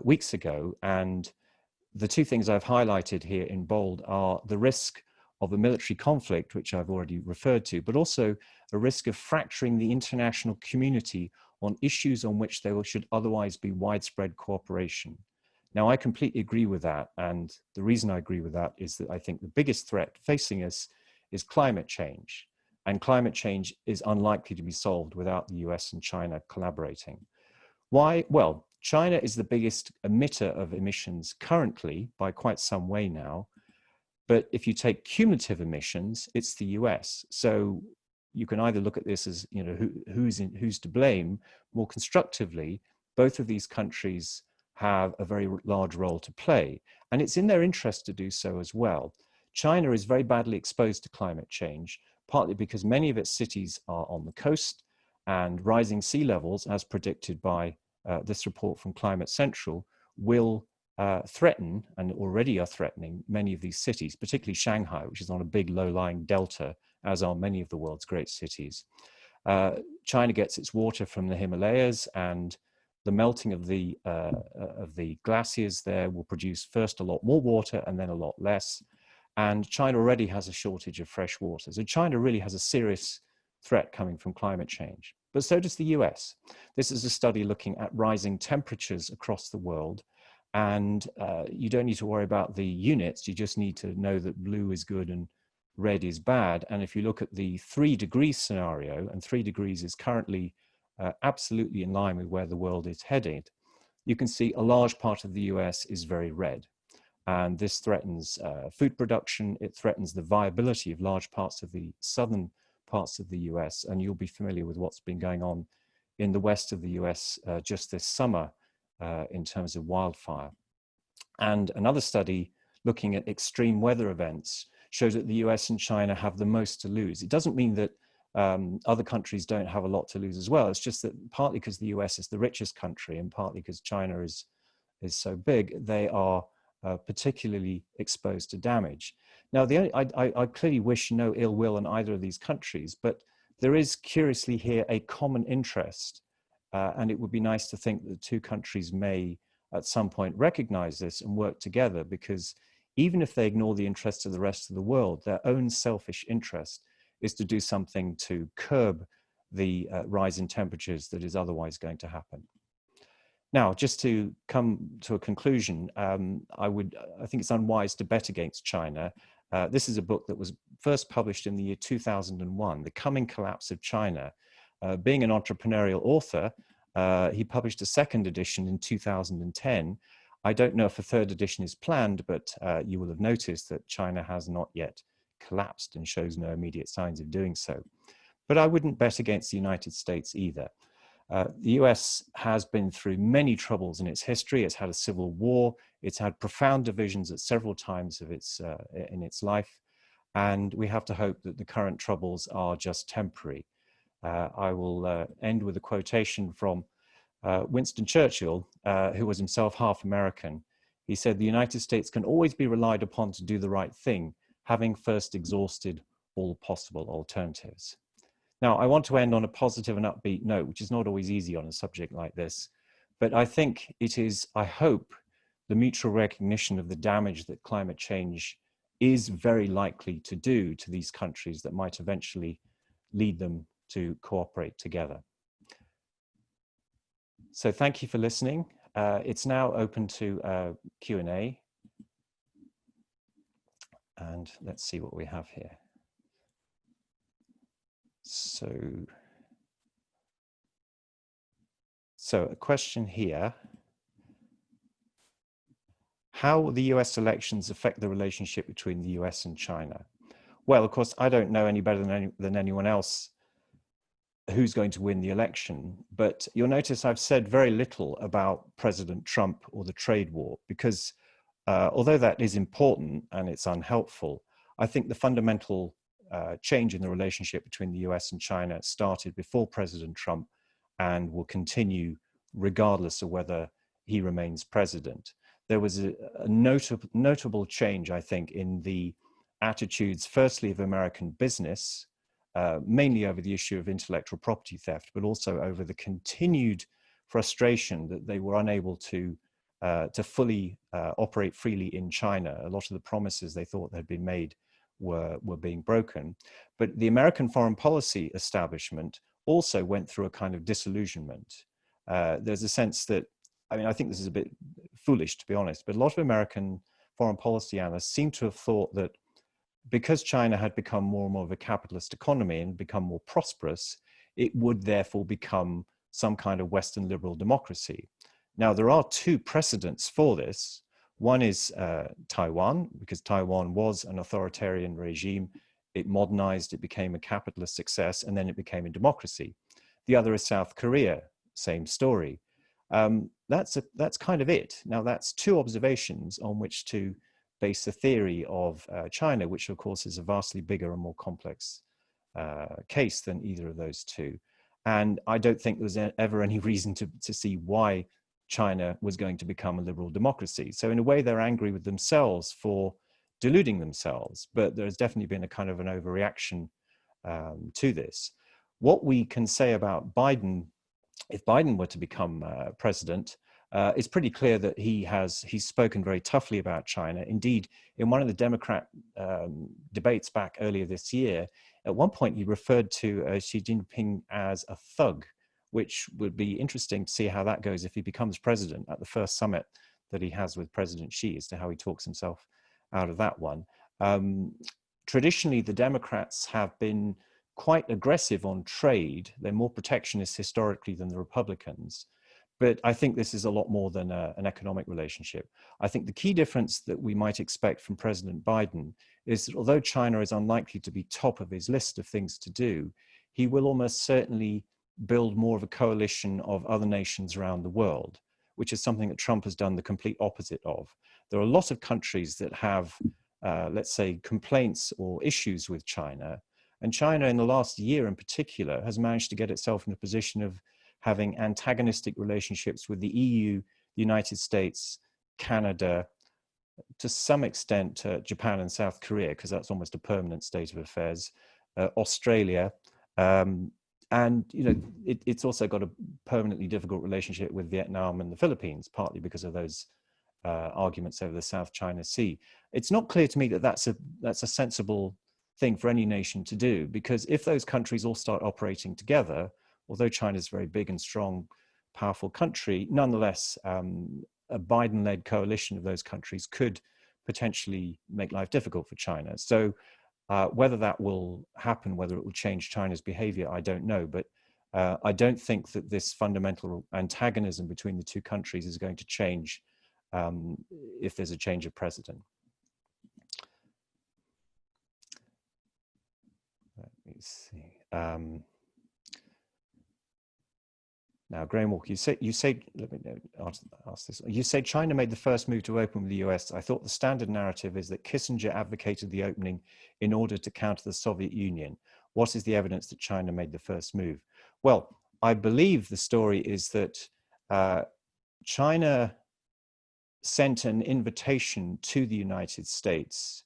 weeks ago. And the two things I've highlighted here in bold are the risk of a military conflict, which I've already referred to, but also a risk of fracturing the international community on issues on which there should otherwise be widespread cooperation. Now, I completely agree with that. And the reason I agree with that is that I think the biggest threat facing us is climate change. And climate change is unlikely to be solved without the US and China collaborating. Why? Well, China is the biggest emitter of emissions currently by quite some way now. But if you take cumulative emissions, it's the US. So you can either look at this as, you know, who's to blame. More constructively, both of these countries have a very large role to play. And it's in their interest to do so as well. China is very badly exposed to climate change, partly because many of its cities are on the coast, and rising sea levels, as predicted by this report from Climate Central, will threaten, and already are threatening, many of these cities, particularly Shanghai, which is on a big low-lying delta, as are many of the world's great cities. China gets its water from the Himalayas, and the melting of the glaciers there will produce first a lot more water and then a lot less. And China already has a shortage of fresh water. So China really has a serious threat coming from climate change. But so does the US. This is a study looking at rising temperatures across the world. And you don't need to worry about the units. You just need to know that blue is good and red is bad. And if you look at the 3-degree scenario, and 3 degrees is currently absolutely in line with where the world is headed, you can see a large part of the US is very red. And this threatens food production. It threatens the viability of large parts of the southern parts of the US. And you'll be familiar with what's been going on in the west of the US just this summer in terms of wildfire. And another study looking at extreme weather events shows that the US and China have the most to lose. It doesn't mean that other countries don't have a lot to lose as well. It's just that partly because the US is the richest country and partly because China is so big, they are particularly exposed to damage. Now, I clearly wish no ill will on either of these countries, but there is curiously here a common interest. And it would be nice to think that the two countries may at some point recognize this and work together, because even if they ignore the interests of the rest of the world, their own selfish interest is to do something to curb the rise in temperatures that is otherwise going to happen. Now, just to come to a conclusion, I think it's unwise to bet against China. This is a book that was first published in the year 2001, The Coming Collapse of China. Being an entrepreneurial author, he published a second edition in 2010. I don't know if a third edition is planned, but you will have noticed that China has not yet collapsed and shows no immediate signs of doing so. But I wouldn't bet against the United States either. The US has been through many troubles in its history. It's had a civil war. It's had profound divisions at several times of in its life. And we have to hope that the current troubles are just temporary. I will end with a quotation from Winston Churchill, who was himself half American. He said, "The United States can always be relied upon to do the right thing, having first exhausted all possible alternatives." Now, I want to end on a positive and upbeat note, which is not always easy on a subject like this, but I think it is, I hope, the mutual recognition of the damage that climate change is very likely to do to these countries that might eventually lead them to cooperate together. So thank you for listening. It's now open to Q&A. And let's see what we have here. So a question here. How will the US elections affect the relationship between the US and China? Well, of course, I don't know any better than anyone else who's going to win the election, but you'll notice I've said very little about President Trump or the trade war, because although that is important and it's unhelpful, I think the fundamental change in the relationship between the US and China started before President Trump and will continue regardless of whether he remains president. There was a notable change, I think, in the attitudes, firstly, of American business, mainly over the issue of intellectual property theft, but also over the continued frustration that they were unable to fully operate freely in China. A lot of the promises they thought had been made were being broken. But the American foreign policy establishment also went through a kind of disillusionment. There's a sense that, I mean, I think this is a bit foolish, to be honest, but a lot of American foreign policy analysts seem to have thought that because China had become more and more of a capitalist economy and become more prosperous, it would therefore become some kind of Western liberal democracy. Now, there are two precedents for this. One is Taiwan, because Taiwan was an authoritarian regime. It modernized, it became a capitalist success, and then it became a democracy. The other is South Korea, same story. That's kind of it. Now, that's two observations on which to base the theory of China, which of course is a vastly bigger and more complex case than either of those two. And I don't think there was ever any reason to see why China was going to become a liberal democracy. So in a way, they're angry with themselves for deluding themselves, but there's definitely been a kind of an overreaction to this. What we can say about Biden, if Biden were to become president, it's pretty clear that he's spoken very toughly about China. Indeed, in one of the Democrat debates back earlier this year, at one point he referred to Xi Jinping as a thug, which would be interesting to see how that goes if he becomes president at the first summit that he has with President Xi, as to how he talks himself out of that one. Traditionally, the Democrats have been quite aggressive on trade. They're more protectionist historically than the Republicans. But I think this is a lot more than an economic relationship. I think the key difference that we might expect from President Biden is that although China is unlikely to be top of his list of things to do, he will almost certainly build more of a coalition of other nations around the world, which is something that Trump has done the complete opposite of. There are a lot of countries that have, let's say, complaints or issues with China. And China in the last year in particular has managed to get itself in a position of having antagonistic relationships with the EU, the United States, Canada, to some extent Japan and South Korea, because that's almost a permanent state of affairs, Australia, and it's also got a permanently difficult relationship with Vietnam and the Philippines, partly because of those arguments over the South China Sea. It's not clear to me that that's a sensible thing for any nation to do, because if those countries all start operating together, although China is a very big and strong, powerful country, nonetheless, a Biden-led coalition of those countries could potentially make life difficult for China. So whether that will happen, whether it will change China's behavior, I don't know. But I don't think that this fundamental antagonism between the two countries is going to change if there's a change of president. Let me see. Now, Graham Walker, you say, let me ask this. You say China made the first move to open with the US. I thought the standard narrative is that Kissinger advocated the opening in order to counter the Soviet Union. What is the evidence that China made the first move? Well, I believe the story is that China sent an invitation to the United States,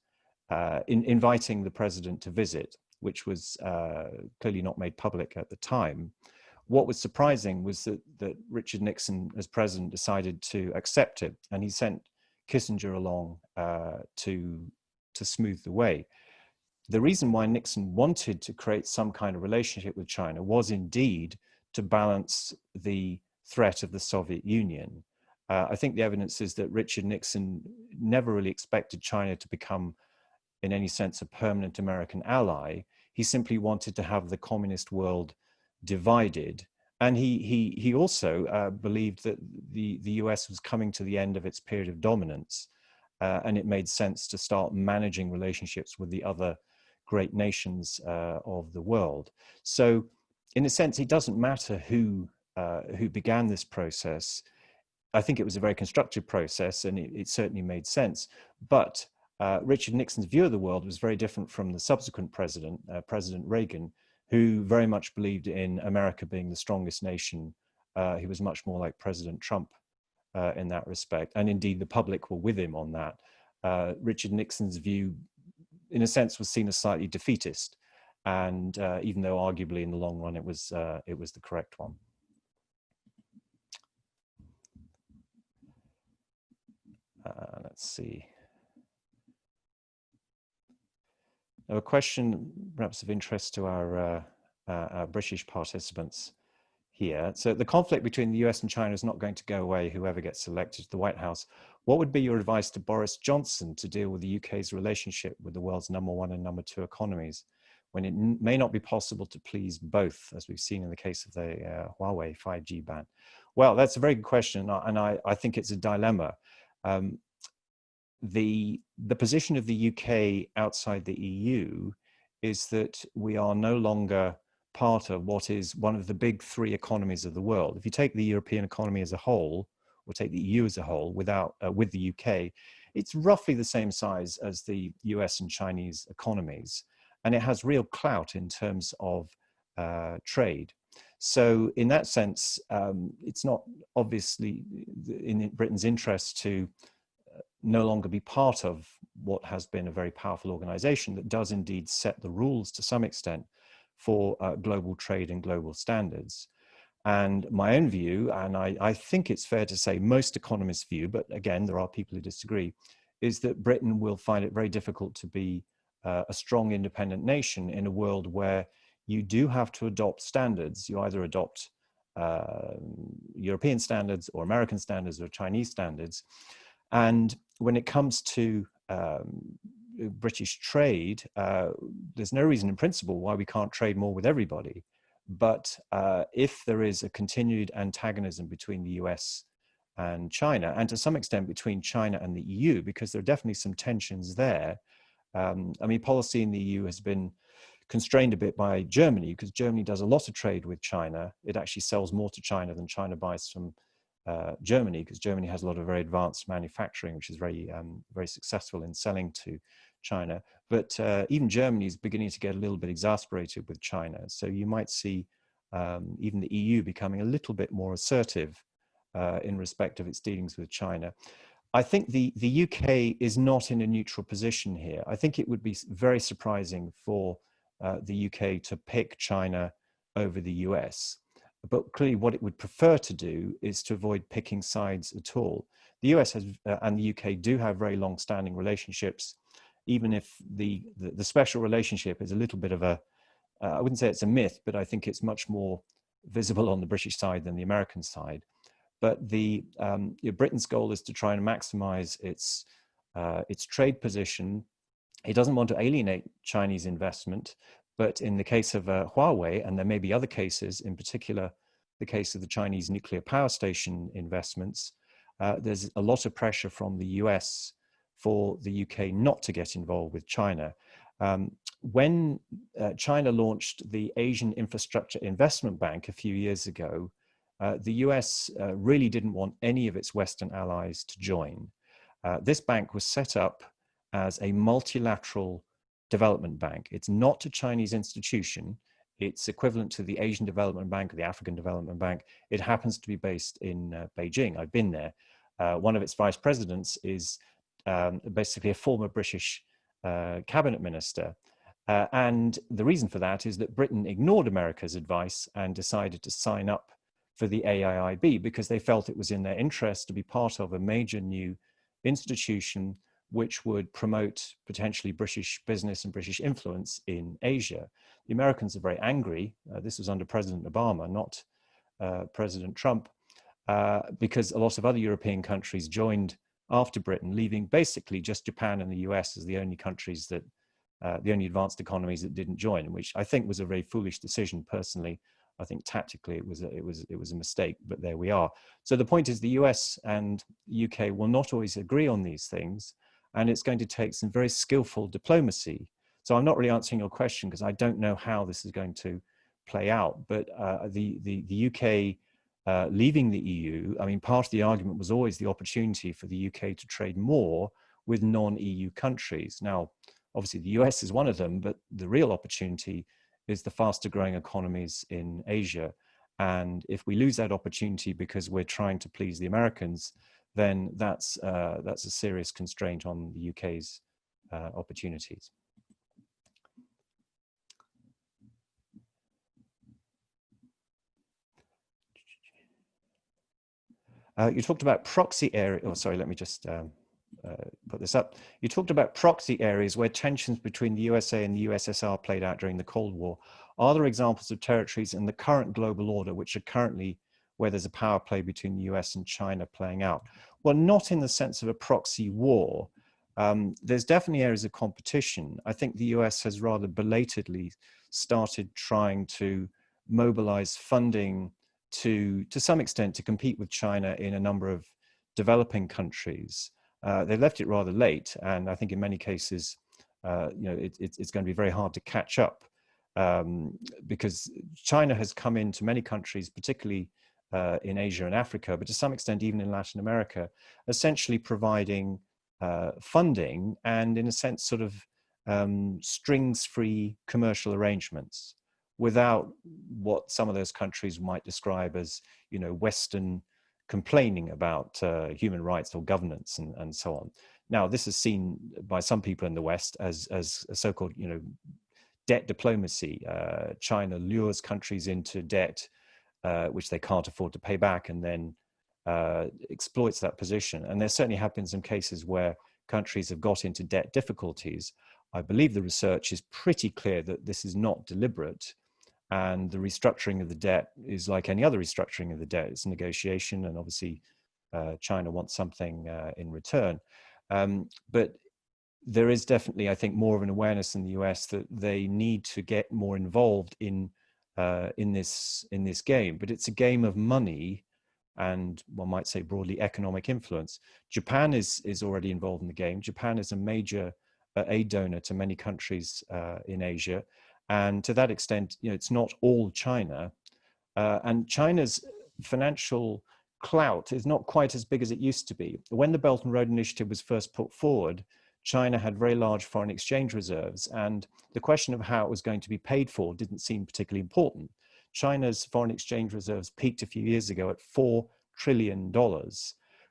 inviting the president to visit, which was clearly not made public at the time. What was surprising was that Richard Nixon, as president, decided to accept it, and he sent Kissinger along to smooth the way. The reason why Nixon wanted to create some kind of relationship with China was indeed to balance the threat of the Soviet Union. I think the evidence is that Richard Nixon never really expected China to become, in any sense, a permanent American ally. He simply wanted to have the communist world divided. And he also believed that the US was coming to the end of its period of dominance, and it made sense to start managing relationships with the other great nations of the world. So in a sense, it doesn't matter who began this process. I think it was a very constructive process, and it certainly made sense. But Richard Nixon's view of the world was very different from the subsequent president, President Reagan, who very much believed in America being the strongest nation. He was much more like President Trump in that respect. And indeed, the public were with him on that. Richard Nixon's view, in a sense, was seen as slightly defeatist. And even though arguably in the long run, it was the correct one. Let's see. Now, a question perhaps of interest to our British participants here. So the conflict between the US and China is not going to go away, whoever gets elected to the White House. What would be your advice to Boris Johnson to deal with the UK's relationship with the world's #1 and #2 economies, when it may not be possible to please both, as we've seen in the case of the Huawei 5G ban? Well, that's a very good question, and I think it's a dilemma. The position of the UK outside the EU is that we are no longer part of what is one of the big three economies of the world. If you take the European economy as a whole, or take the EU as a whole, with the UK, it's roughly the same size as the US and Chinese economies, and it has real clout in terms of trade. So in that sense, it's not obviously in Britain's interest to no longer be part of what has been a very powerful organization that does indeed set the rules to some extent for global trade and global standards. And my own view, and I think it's fair to say most economists' view, but again, there are people who disagree, is that Britain will find it very difficult to be a strong independent nation in a world where you do have to adopt standards. You either adopt European standards or American standards or Chinese standards. And when it comes to British trade, there's no reason in principle why we can't trade more with everybody. But if there is a continued antagonism between the US and China, and to some extent between China and the EU, because there are definitely some tensions there. I mean, policy in the EU has been constrained a bit by Germany, because Germany does a lot of trade with China. It actually sells more to China than China buys from Germany, because Germany has a lot of very advanced manufacturing, which is very, very successful in selling to China. But even Germany is beginning to get a little bit exasperated with China. So you might see even the EU becoming a little bit more assertive in respect of its dealings with China. I think the UK is not in a neutral position here. I think it would be very surprising for the UK to pick China over the US. But clearly what it would prefer to do is to avoid picking sides at all. The US has, and the UK do have very long-standing relationships, even if the special relationship is a little bit of a, I wouldn't say it's a myth, but I think it's much more visible on the British side than the American side. But Britain's goal is to try and maximize its trade position. It doesn't want to alienate Chinese investment. But in the case of Huawei, and there may be other cases, in particular, the case of the Chinese nuclear power station investments, there's a lot of pressure from the US for the UK not to get involved with China. when China launched the Asian Infrastructure Investment Bank a few years ago, the US really didn't want any of its Western allies to join. This bank was set up as a multilateral development bank. It's not a Chinese institution. It's equivalent to the Asian Development Bank or the African Development Bank. It happens to be based in Beijing. I've been there. One of its vice presidents is basically a former British cabinet minister. And the reason for that is that Britain ignored America's advice and decided to sign up for the AIIB because they felt it was in their interest to be part of a major new institution which would promote potentially British business and British influence in Asia. The Americans are very angry. This was under President Obama, not President Trump, because a lot of other European countries joined after Britain, leaving basically just Japan and the US as the only countries that, the only advanced economies that didn't join, which I think was a very foolish decision personally. I think tactically it was a mistake, but there we are. So the point is the US and UK will not always agree on these things, and it's going to take some very skillful diplomacy. So I'm not really answering your question because I don't know how this is going to play out, but the UK leaving the EU, I mean, part of the argument was always the opportunity for the UK to trade more with non-EU countries. Now, obviously the US is one of them, but the real opportunity is the faster growing economies in Asia. And if we lose that opportunity because we're trying to please the Americans, then that's a serious constraint on the UK's opportunities. You talked about proxy area. Oh, sorry, let me just put this up. You talked about proxy areas where tensions between the USA and the USSR played out during the Cold War. Are there examples of territories in the current global order which are currently where there's a power play between the US and China playing out? Well, not in the sense of a proxy war. There's definitely areas of competition. I think the US has rather belatedly started trying to mobilize funding to some extent to compete with China in a number of developing countries. They left it rather late, and I think in many cases, it's going to be very hard to catch up because China has come into many countries, particularly in Asia and Africa, but to some extent even in Latin America, essentially providing funding and, in a sense, sort of strings-free commercial arrangements without what some of those countries might describe as, Western complaining about human rights or governance and so on. Now, this is seen by some people in the West as a so-called, debt diplomacy. China lures countries into debt, which they can't afford to pay back, and then exploits that position. And there certainly have been some cases where countries have got into debt difficulties. I believe the research is pretty clear that this is not deliberate. And the restructuring of the debt is like any other restructuring of the debt. It's a negotiation, and obviously China wants something in return. But there is definitely, I think, more of an awareness in the US that they need to get more involved in this game. But it's a game of money and, one might say broadly, economic influence. Japan is already involved in the game. Japan is a major aid donor to many countries in Asia. And to that extent, it's not all China. And China's financial clout is not quite as big as it used to be. When the Belt and Road Initiative was first put forward, China had very large foreign exchange reserves, and the question of how it was going to be paid for didn't seem particularly important. China's foreign exchange reserves peaked a few years ago at $4 trillion,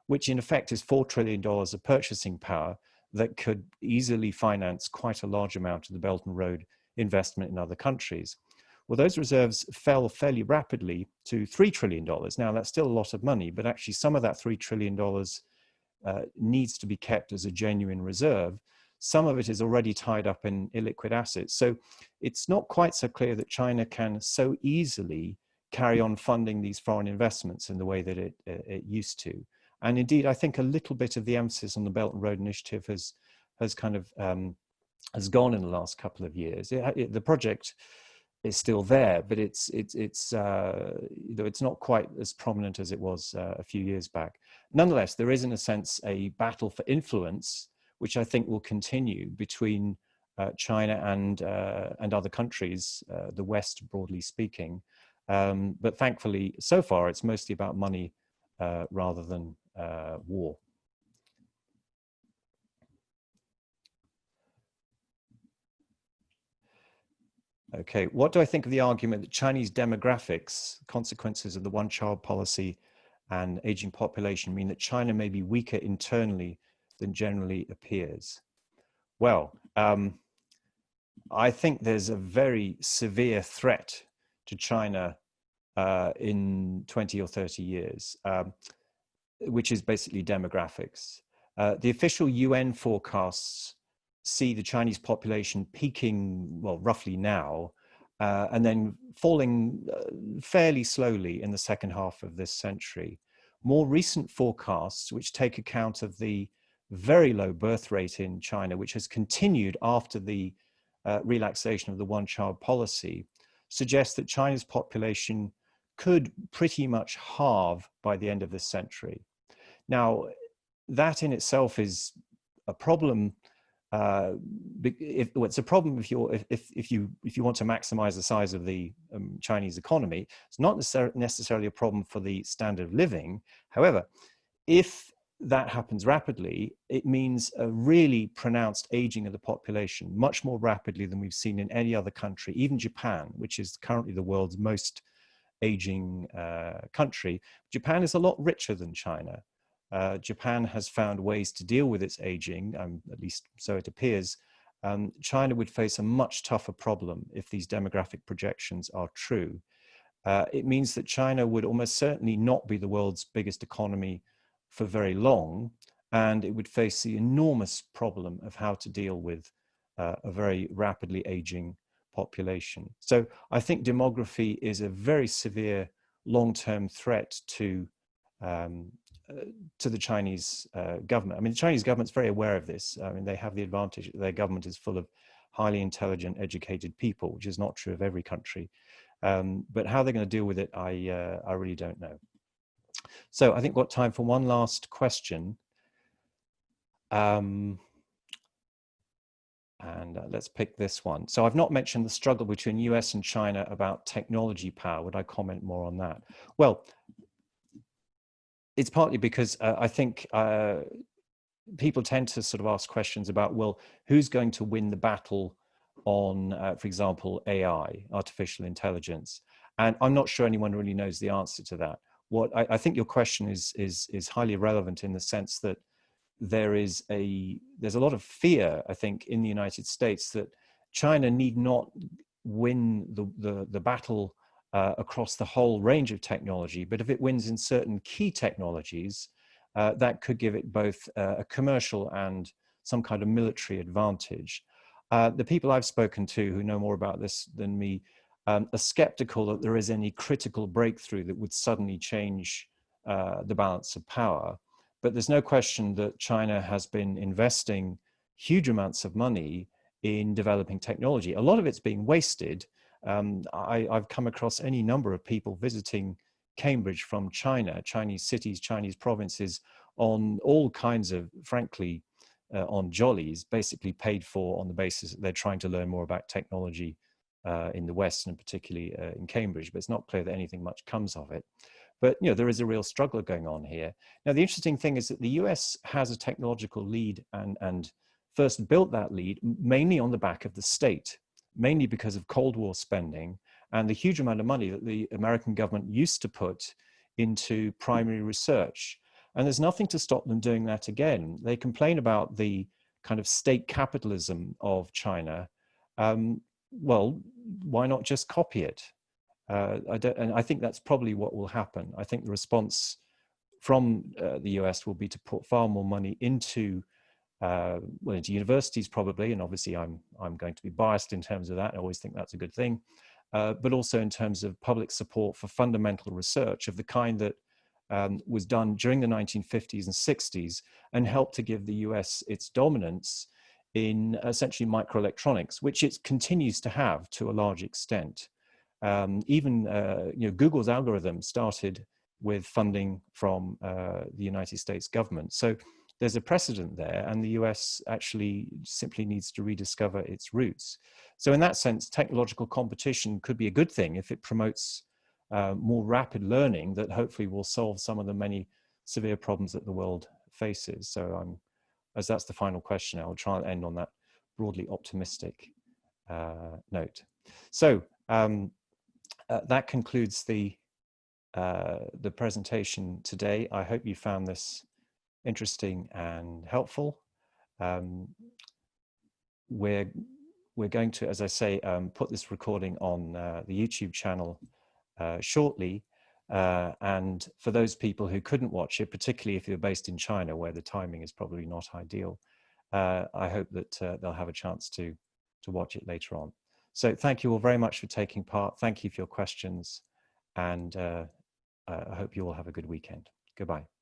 which in effect is $4 trillion of purchasing power that could easily finance quite a large amount of the Belt and Road investment in other countries. Well, those reserves fell fairly rapidly to $3 trillion. Now, that's still a lot of money, but actually some of that $3 trillion needs to be kept as a genuine reserve. Some of it is already tied up in illiquid assets. So it's not quite so clear that China can so easily carry on funding these foreign investments in the way that it used to. And indeed, I think a little bit of the emphasis on the Belt and Road Initiative has kind of has gone in the last couple of years. The project is still there, but it's not quite as prominent as it was a few years back. Nonetheless, there is, in a sense, a battle for influence, which I think will continue between China and other countries, the West broadly speaking. But thankfully, so far, it's mostly about money rather than war. Okay, what do I think of the argument that Chinese demographics, consequences of the one-child policy and aging population mean that China may be weaker internally than generally appears? Well, I think there's a very severe threat to China in 20 or 30 years, which is basically demographics. The official UN forecasts see the Chinese population peaking, well, roughly now, and then falling fairly slowly in the second half of this century. More recent forecasts, which take account of the very low birth rate in China, which has continued after the relaxation of the one-child policy, suggest that China's population could pretty much halve by the end of this century. Now, that in itself is a problem. It's a problem if you want to maximize the size of the Chinese economy. It's not necessarily a problem for the standard of living. However, if that happens rapidly, it means a really pronounced aging of the population, much more rapidly than we've seen in any other country, even Japan, which is currently the world's most aging country. Japan is a lot richer than China. Japan has found ways to deal with its aging, at least so it appears. China would face a much tougher problem if these demographic projections are true. It means that China would almost certainly not be the world's biggest economy for very long, and it would face the enormous problem of how to deal with a very rapidly aging population. So I think demography is a very severe long-term threat to the Chinese government. I mean, the Chinese government's very aware of this. I mean, they have the advantage that their government is full of highly intelligent, educated people, which is not true of every country. But how they're going to deal with it, I really don't know. So I think we've got time for one last question. And let's pick this one. So I've not mentioned the struggle between US and China about technology power. Would I comment more on that? Well, it's partly because I think people tend to sort of ask questions about, well, who's going to win the battle on, for example, AI, artificial intelligence? And I'm not sure anyone really knows the answer to that. What I think your question is highly relevant in the sense that there's a lot of fear, I think, in the United States that China need not win the battle across the whole range of technology, but if it wins in certain key technologies, that could give it both a commercial and some kind of military advantage. The people I've spoken to who know more about this than me are skeptical that there is any critical breakthrough that would suddenly change the balance of power. But there's no question that China has been investing huge amounts of money in developing technology. A lot of it's being wasted. I've come across any number of people visiting Cambridge from China, Chinese cities, Chinese provinces, on all kinds of, frankly, on jollies, basically paid for on the basis that they're trying to learn more about technology in the West, and particularly in Cambridge. But it's not clear that anything much comes of it. But there is a real struggle going on here. Now, the interesting thing is that the US has a technological lead and first built that lead mainly on the back of the state, mainly because of Cold War spending and the huge amount of money that the American government used to put into primary research. And there's nothing to stop them doing that again. They complain about the kind of state capitalism of China. Well, why not just copy it? And I think that's probably what will happen. I think the response from the US will be to put far more money into into universities probably, and obviously I'm going to be biased in terms of that. I always think that's a good thing, but also in terms of public support for fundamental research of the kind that was done during the 1950s and 60s and helped to give the US its dominance in essentially microelectronics, which it continues to have to a large extent. Even Google's algorithm started with funding from the United States government. So there's a precedent there, and the US actually simply needs to rediscover its roots. So in that sense, technological competition could be a good thing if it promotes more rapid learning that hopefully will solve some of the many severe problems that the world faces. So as that's the final question, I'll try and end on that broadly optimistic note. So that concludes the presentation today. I hope you found this interesting and helpful. We're going to, as I say, put this recording on the YouTube channel shortly. And for those people who couldn't watch it, particularly if you're based in China, where the timing is probably not ideal, I hope that they'll have a chance to watch it later on. So thank you all very much for taking part. Thank you for your questions. And I hope you all have a good weekend. Goodbye.